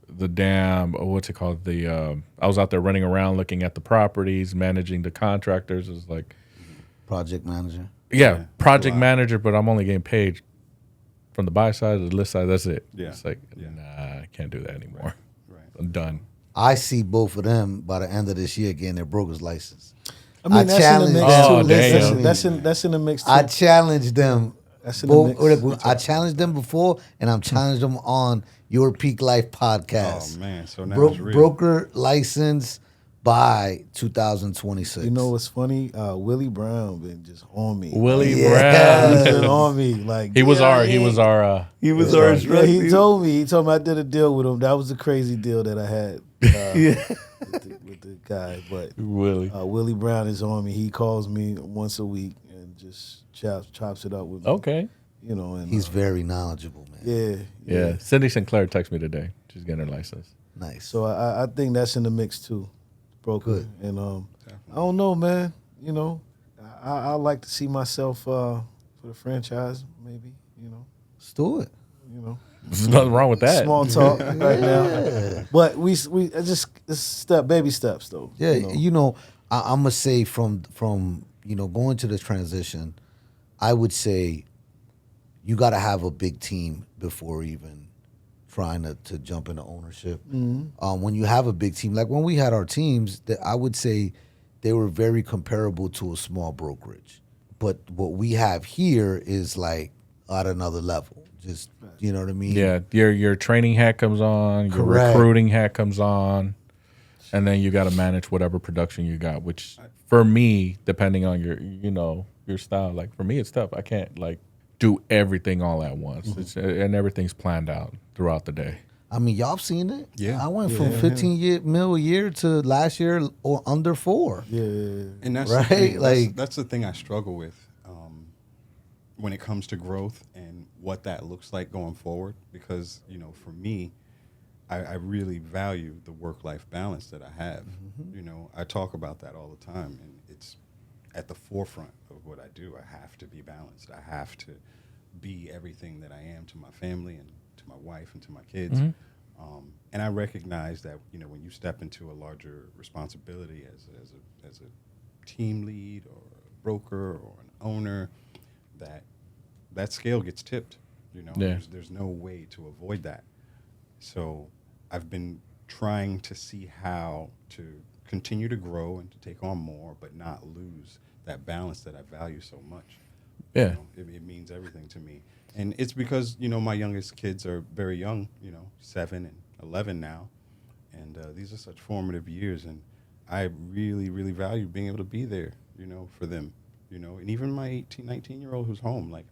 the what's it called? I was out there running around looking at the properties, managing the contractors. It was like Project manager. project manager, but I'm only getting paid from the buy side to the list side. That's it. Yeah. It's like Yeah. nah, I can't do that anymore. Right. I'm done. I see both of them by the end of this year getting their broker's license. I mean, that's in the mix Oh, too. damn. That's in the mix too. I challenge them That's in the mix. I challenged them before, and I'm challenged them on Your Peak Life podcast. Oh man, so now it's real. Broker license by 2026. You know what's funny? Willie Brown been just on me. Willie He's Brown. been on me. Like He was our He told me I did a deal with him. That was a crazy deal that I had with the guy. But Willie Brown is on me. He calls me once a week and just chops it up with me. Okay. You know, and he's very knowledgeable, man. Yeah. Cindy Sinclair texted me today. She's getting her license. Nice. So I think that's in the mix too, broker. Good. And I don't know, man. You know, I like to see myself for the franchise, maybe. You know, let's do it. You know, there's nothing wrong with that. Small talk right now, but we just it's baby steps though. Yeah, you know I'm gonna say from going to the transition, I would say you got to have a big team before even trying to jump into ownership. Mm-hmm. When you have a big team, like when we had our teams, I would say they were very comparable to a small brokerage. But what we have here is like at another level. Just, you know what I mean? Yeah, your training hat comes on, your recruiting hat comes on, and then you got to manage whatever production you got, which for me, depending on your style, like for me, it's tough. I can't like do everything all at once. Mm-hmm. And everything's planned out throughout the day. I mean, y'all seen it. Yeah. I went from 15 mil a year to last year or under 4. Yeah. And that's right. The thing. Like that's the thing I struggle with when it comes to growth and what that looks like going forward. Because for me, I really value the work-life balance that I have. Mm-hmm. I talk about that all the time, and it's at the forefront of what I do. I have to be balanced. I have to be everything that I am to my family and to my wife and to my kids. Mm-hmm. And I recognize that when you step into a larger responsibility as a team lead or a broker or an owner, that scale gets tipped. There's no way to avoid that. So I've been trying to see how to continue to grow and to take on more, but not lose that balance that I value so much. Yeah. It means everything to me. And it's because, my youngest kids are very young, 7 and 11 now. And these are such formative years. And I really, really value being able to be there, for them, and even my 18, 19-year-old who's home, like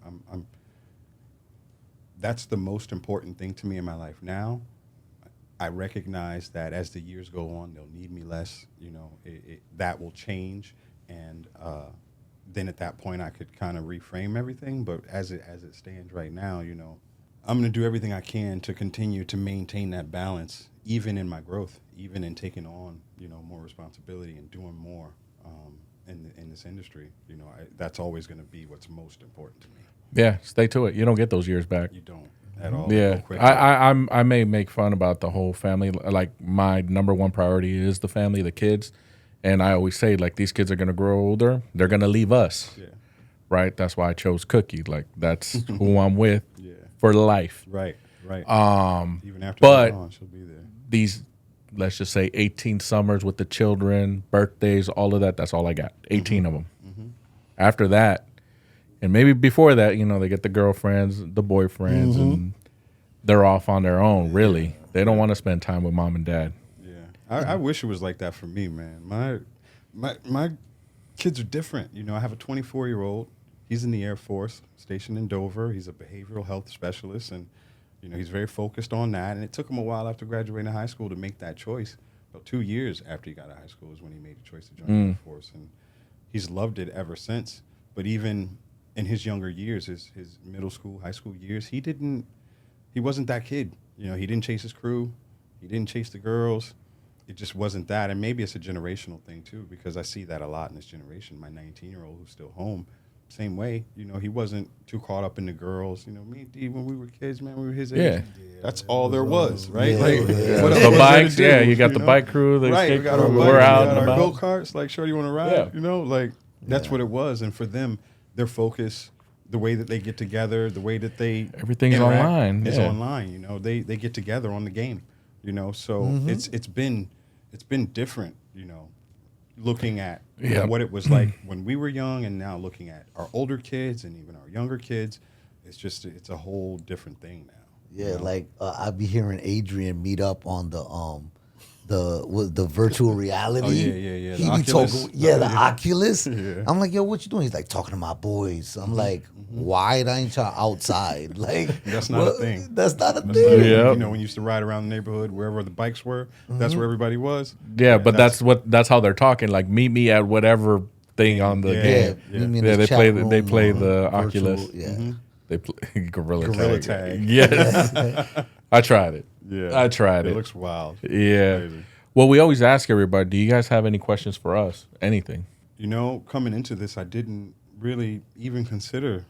that's the most important thing to me in my life now. I recognize that as the years go on, they'll need me less, that will change. And then at that point I could kind of reframe everything. But as it stands right now, I'm going to do everything I can to continue to maintain that balance, even in my growth, even in taking on, more responsibility and doing more in this industry. That's always going to be what's most important to me. Yeah, stay to it. You don't get those years back. You don't at all. Yeah, I may make fun about the whole family. Like my number one priority is the family, the kids. And I always say, like, these kids are going to grow older. They're going to leave us, right? That's why I chose Cookie. Like, that's who I'm with for life. Right. Even after but they're gone, she'll be there. These, let's just say 18 summers with the children, birthdays, all of that, that's all I got. 18 of them. Mm-hmm. After that, and maybe before that, they get the girlfriends, the boyfriends, and they're off on their own, really. They don't want to spend time with mom and dad. I wish it was like that for me, man. My kids are different. I have a 24-year-old. He's in the Air Force, stationed in Dover. He's a behavioral health specialist, and he's very focused on that. And it took him a while after graduating high school to make that choice. About 2 years after he got out of high school is when he made the choice to join the Air Force, and he's loved it ever since. But even in his younger years, his middle school, high school years, he wasn't that kid. He didn't chase his crew. He didn't chase the girls. It just wasn't that. And maybe it's a generational thing, too, because I see that a lot in this generation. My 19-year-old who's still home, same way. He wasn't too caught up in the girls. Me and D, when we were kids, man, we were his age. Yeah. That's all there was, right? Yeah. Like, what else The was bikes, there to do, you got the bike crew, the right, skate we got crew. our bikes, We're out we and got our about. Go-Karts, like, sure, you want to ride? That's what it was. And for them, their focus, the way that they get together, the way that they everything's interact online. is online. They get together on the game. So it's been different. Looking at what it was like when we were young, and now looking at our older kids and even our younger kids. it's a whole different thing now. Yeah, like I'd be hearing Adrian meet up on the virtual reality. Oh, yeah. He The be Oculus. talking, the Oculus. Yeah. I'm like, yo, what you doing? He's like, talking to my boys. I'm like, why ain't y'all outside? Like, That's not a thing. That's not a That's thing. not- Yeah. You know, when you used to ride around the neighborhood, wherever the bikes were, that's where everybody was. Yeah, but that's how they're talking. Like, meet me at whatever thing on the Yeah. game. Yeah, meet me in Yeah, this they chat play room they play or the virtual- Oculus. Yeah. They play Gorilla Gorilla Tag. Tag. Yes, I tried it. Yeah, I tried it. It looks wild. Yeah. Crazy. Well, we always ask everybody, do you guys have any questions for us? Anything? You know, coming into this, I didn't really even consider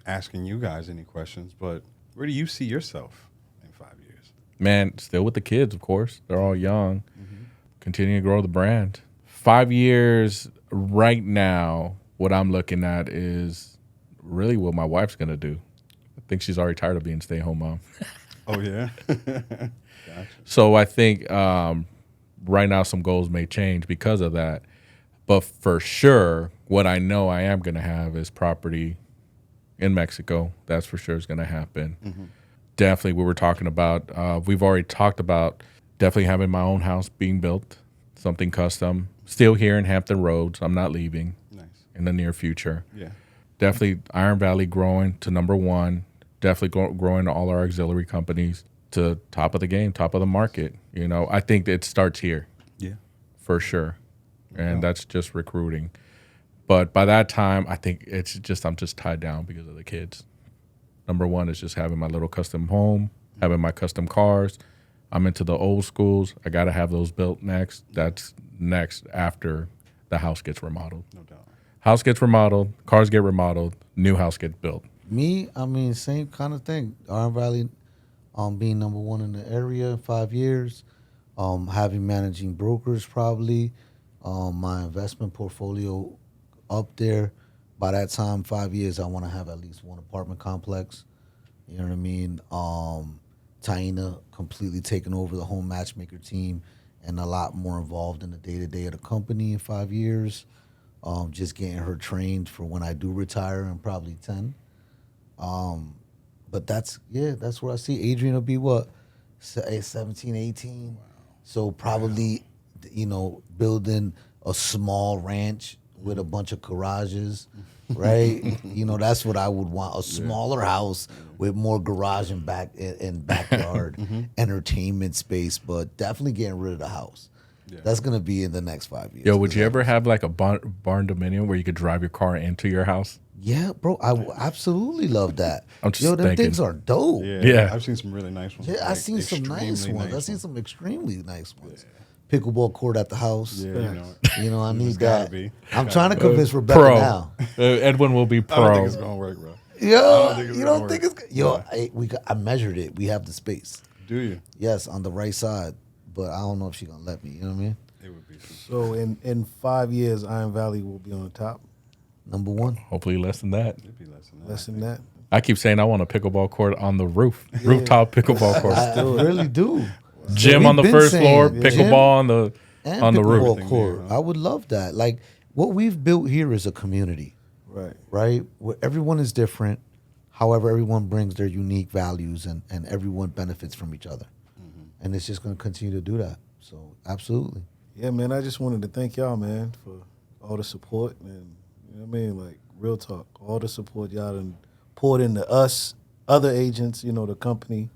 asking you guys any questions, but where do you see yourself in 5 years? Man, still with the kids, of course. They're all young. Continue to grow the brand. 5 years right now, what I'm looking at is really what my wife's going to do. I think she's already tired of being a stay-at-home mom. Oh, yeah? Gotcha. So I think right now some goals may change because of that. But for sure, what I know I am going to have is property in Mexico. That's for sure is going to happen. Definitely, we were talking about, we've already talked about definitely having my own house being built, something custom. Still here in Hampton Roads. I'm not leaving Nice. in the near future. Yeah. Definitely Iron Valley growing to number one. Definitely growing all our auxiliary companies to top of the game, top of the market. You know, I think it starts here Yeah. for sure. And that's just recruiting. But by that time, I think I'm just tied down because of the kids. Number one is just having my little custom home, having my custom cars. I'm into the old schools. I got to have those built next. That's next after the house gets remodeled. No doubt. House gets remodeled, cars get remodeled, new house gets built. Me, I mean, same kind of thing. Iron Valley, being number one in the area in 5 years, having managing brokers probably, my investment portfolio up there. By that time, 5 years, I want to have at least one apartment complex. You know what I mean? Taina completely taking over the home matchmaker team and a lot more involved in the day-to-day of the company in 5 years. Just getting her trained for when I do retire in probably 10. But that's where I see Adrian will be what, 17, 18. Wow. So probably, building a small ranch with a bunch of garages, right? That's what I would want, a smaller house with more garage and backyard entertainment space, but definitely getting rid of the house. Yeah. That's going to be in the next 5 years. Yo, would you ever have like a barn dominion where you could drive your car into your house? Yeah, bro, I would absolutely love that. I'm just them thinking. things are dope. Yeah. I've seen some really nice ones. Yeah, I've seen some nice ones. I've seen some extremely nice ones. Pickleball court at the house. Yeah, I need gotta that. be. I'm trying to convince Rebecca Pro. now. Edwin will be I pro. don't think it's gonna work, bro. Yo, think it's you gonna don't think work. it's yo? I measured it. We have the space. Do you? Yes, on the right side, but I don't know if she's gonna let me. You know what I mean? It would be. So in 5 years, Iron Valley will be on the top. Number one. Hopefully less than that. It'd be less than that. Less than that. I keep saying I want a pickleball court on the roof. Rooftop pickleball court. I really do. Gym We've on the been first saying, floor, yeah. pickleball Gym on the and on the roof. pickleball court. I would love that. Like what we've built here is a community, right? Where everyone is different. However, everyone brings their unique values and everyone benefits from each other. And it's just going to continue to do that. So absolutely. Yeah, man, I just wanted to thank y'all, man, for all the support and, you know what I mean, like, real talk, all the support y'all done poured into us, other agents, the company,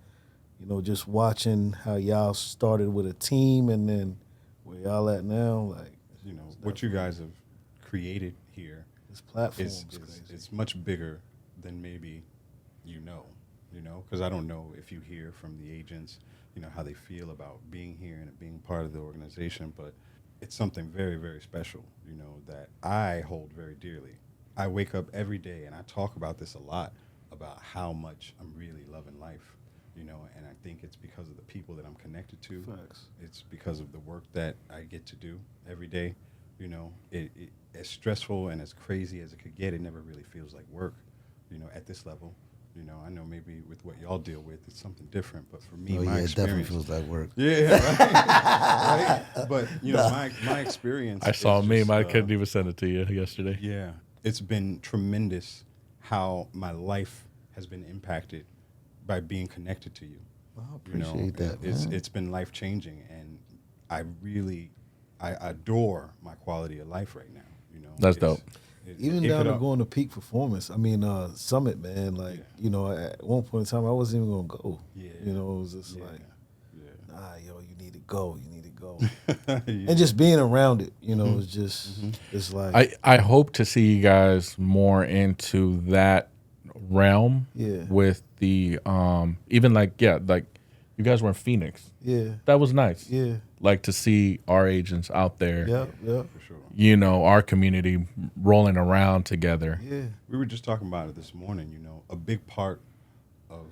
just watching how y'all started with a team and then where y'all at now, like. What you guys have created here This platform is is crazy. it's much bigger than maybe because I don't know if you hear from the agents, how they feel about being here and being part of the organization, but it's something very, very special, that I hold very dearly. I wake up every day and I talk about this a lot, about how much I'm really loving life, and I think it's because of the people that I'm connected to. Facts. It's because of the work that I get to do every day. It as stressful and as crazy as it could get, it never really feels like work, at this level. I know maybe with what y'all deal with, it's something different, but for me, my it experience definitely feels like work. Yeah, right. But my experience. I saw a is meme. just, I couldn't even send it to you yesterday. Yeah, it's been tremendous how my life has been impacted by being connected to you. I appreciate that. It's been life changing, and I adore my quality of life right now. That's dope. Even down to going to peak performance. I mean, Summit, man. Like, at one point in time, I wasn't even gonna go. Yeah. It was just like, nah, yo, you need to go. You need to go. Yeah. And just being around it, it's just, it's like, I hope to see you guys more into that realm. Yeah. With the even like you guys were in Phoenix. yeah, That was nice. yeah, Like to see our agents out there. yeah, For sure. Our community rolling around together. yeah. We were just talking about it this morning. A big part of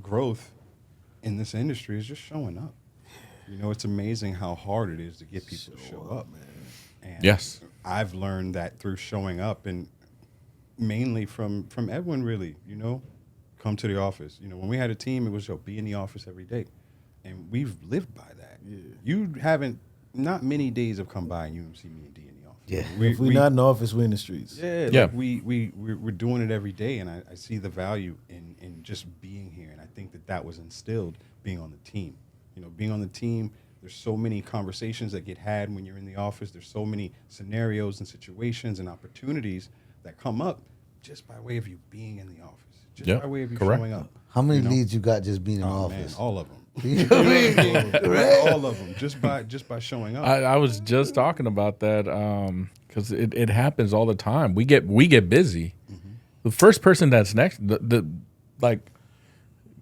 growth in this industry is just showing up. It's amazing how hard it is to get people to show up, man. And Yes. I've learned that through showing up, and mainly from Edwin, really. Come to the office. When we had a team, it was be in the office every day, and we've lived by that. Yeah. You haven't. Not many days have come by and you don't see me and D in the office. Yeah. If we're not in the office, we're in the streets. Yeah, Yeah. like we're doing it every day, and I see the value in just being here, and I think that was instilled being on the team. Being on the team, there's so many conversations that get had when you're in the office. There's so many scenarios and situations and opportunities that come up just by way of you being in the office, just Yeah, by way of you correct. showing up. How many leads you got just being in the Oh office? man, all of them. You know what I mean? All of them, just by showing up. I was just talking about that because it happens all the time. We get busy. The first person that's next, like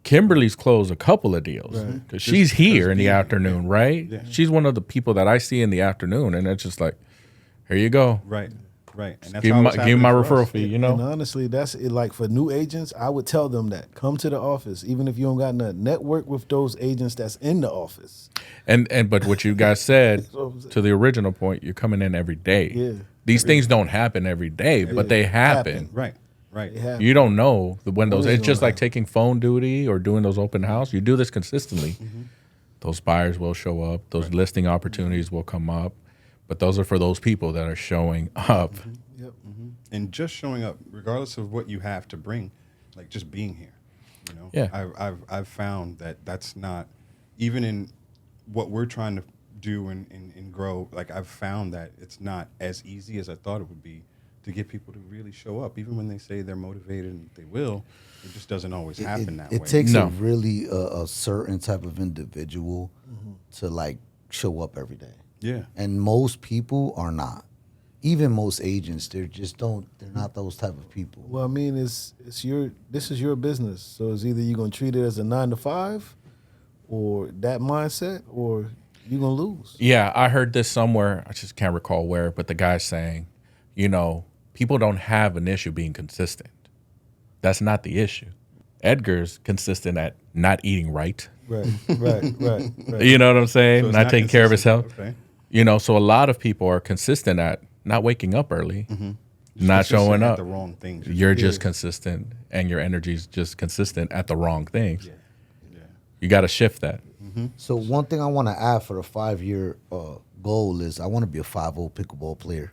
Kimberly's closed a couple of deals because she's here in the afternoon, right? Yeah. She's one of the people that I see in the afternoon, and it's just like, here you go. Right. And that's Give how me it's my, give me my happening for referral us. fee, And honestly, that's it. Like for new agents, I would tell them that come to the office, even if you don't got nothing. Network with those agents that's in the office. But what you guys said to the original point, you're coming in every day. Yeah. These things don't happen every day, but they happen. Right. It happens. You don't know when those. Always It's just gonna like taking phone duty or doing those open house. You do this consistently. Those buyers will show up. Those listing opportunities will come up. But those are for those people that are showing up. Yep. And just showing up, regardless of what you have to bring, like just being here. Yeah. I've found that that's not, even in what we're trying to do and grow. Like I've found that it's not as easy as I thought it would be to get people to really show up, even when they say they're motivated and they will. It just doesn't always happen that way. It takes No. a really a certain type of individual to like show up every day. Yeah. And most people are not. Even most agents, they're not those type of people. Well, I mean, this is your business. So it's either you're gonna treat it as a 9 to 5, or that mindset, or you're gonna lose. Yeah, I heard this somewhere. I just can't recall where, but the guy's saying, people don't have an issue being consistent. That's not the issue. Edgar's consistent at not eating right. Right. You know what I'm saying? So it's not taking care of his consistent. health. Okay. So a lot of people are consistent at not waking up early, Just not consistent showing at up. the wrong things. You're just consistent, and your energy's just consistent at the wrong things. Yeah. You got to shift that. So one thing I want to add for the 5-year goal is I want to be a 5-0 pickleball player.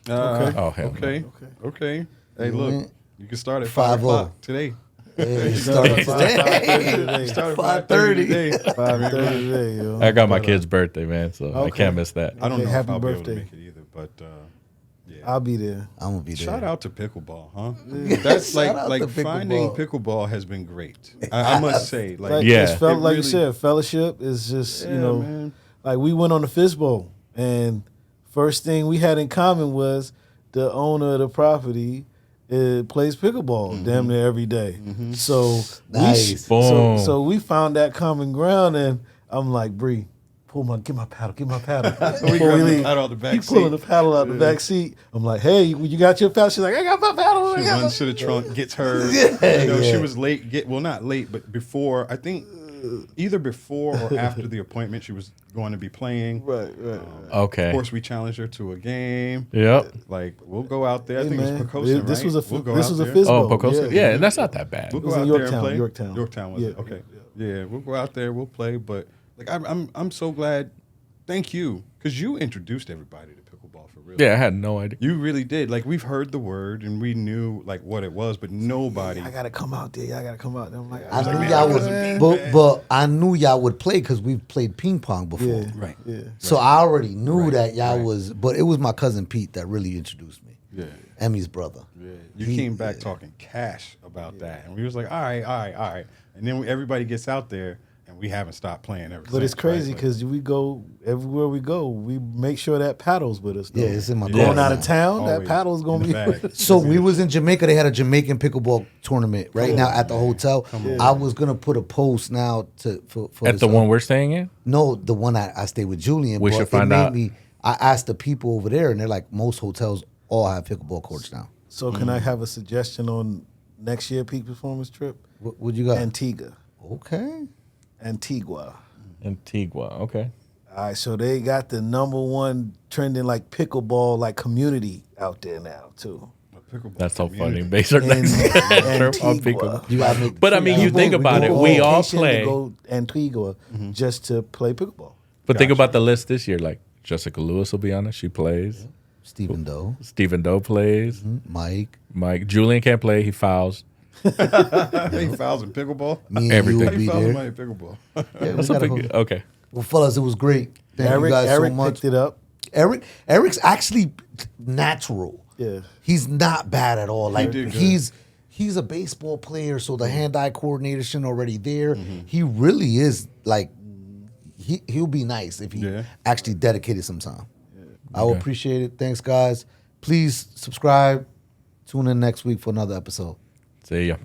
Oh, hell no. Okay. Hey, You know what I look, mean? you can start at 5-0. 5 o'clock today. Hey, start at today. Start at 5:30 5:30 today. 5:30 today, yo. I got my kid's birthday, man, so I Okay. can't miss that. I don't Okay, know happy if I'll be able birthday. to make it either, but yeah. I'll be there. I'm gonna be there. Shout out to pickleball, huh? That's Shout out like to finding pickleball has been great. I must say, Like, Yeah. it's like you really- said, fellowship is just, man. like we went on the Fizz Bowl, and first thing we had in common was the owner of the property plays pickleball damn near every day. So Nice. Boom. so we found that common ground, and I'm like, Bree, get my paddle. We Before grabbed the paddle out the back he pulling seat. the paddle out the back seat. I'm like, hey, you got your paddle? She's like, I got my paddle. She runs to the trunk, gets her. She was late. Well, not late, but before. I think either before or after the appointment, she was going to be playing. Right. Okay. Of course, we challenged her to a game. Yep. Like we'll go out there. I Hey, think man, it was Pocosin, this right? was a We'll go this out was a there. Fizz Oh, Bowl. Pocosin? Yeah, that's not that bad. We'll It was go in out there and play. Yorktown. Yorktown was it? Yeah. Okay. Yeah, we'll go out there. We'll play. But like, I'm so glad. Thank you, because you introduced everybody to pickleball for really. Yeah, I had no idea. You really did. Like, we've heard the word and we knew like what it was, but nobody. I gotta come out there. I gotta come out there. I'm like, I knew man, y'all I would, wasn't but I knew y'all would play because we've played ping pong before. yeah, Right. yeah. So I already knew Right, that y'all right. was, but it was my cousin Pete that really introduced me. Yeah. Emmy's brother. Yeah. You He- came back talking cash about that, and we was like, all right, and then everybody gets out there, and we haven't stopped playing ever. But it's since, crazy right? because we go everywhere we go. We make sure that paddle's with us. Though. Yeah, it's in my Going car out of now. town, that Always paddle's gonna in be. the with bag. us. So we was in Jamaica. They had a Jamaican pickleball tournament right now at the hotel. I was gonna put a post now for At this, the one we're staying in? No, the one I stayed with Julian. We but should it find made out. I asked the people over there, and they're like, most hotels all have pickleball courts now. So can I have a suggestion on next year peak performance trip? What you got? Antigua. Okay. Antigua. Antigua. Okay. All right, so they got the #1 trending like pickleball like community out there now too. A pickleball That's so community. funny. Based on In that trip on Antigua. pickleball. You gotta make. But I mean, you think about it. We all vacation to play. go Antigua just to play pickleball. But think about the list this year. Like Jessica Lewis will be on it. She plays. Stephen Doe, Stephen Doe plays. Mike, Mike. Julian can't play. He fouls. He fouls in pickleball. me, and Everything. you How will be you foul there. somebody in pickleball? Yeah, we That's gotta a big, go. okay. Well, fellas, it was great. Thank you guys Eric so much. picked it up. Eric's actually natural. Yeah. He's not bad at all. Like did good. he's a baseball player, so the hand-eye coordination already there. He really is like he'll be nice if he actually dedicated some time. I will appreciate it. Thanks, guys. Please subscribe. Tune in next week for another episode. See ya.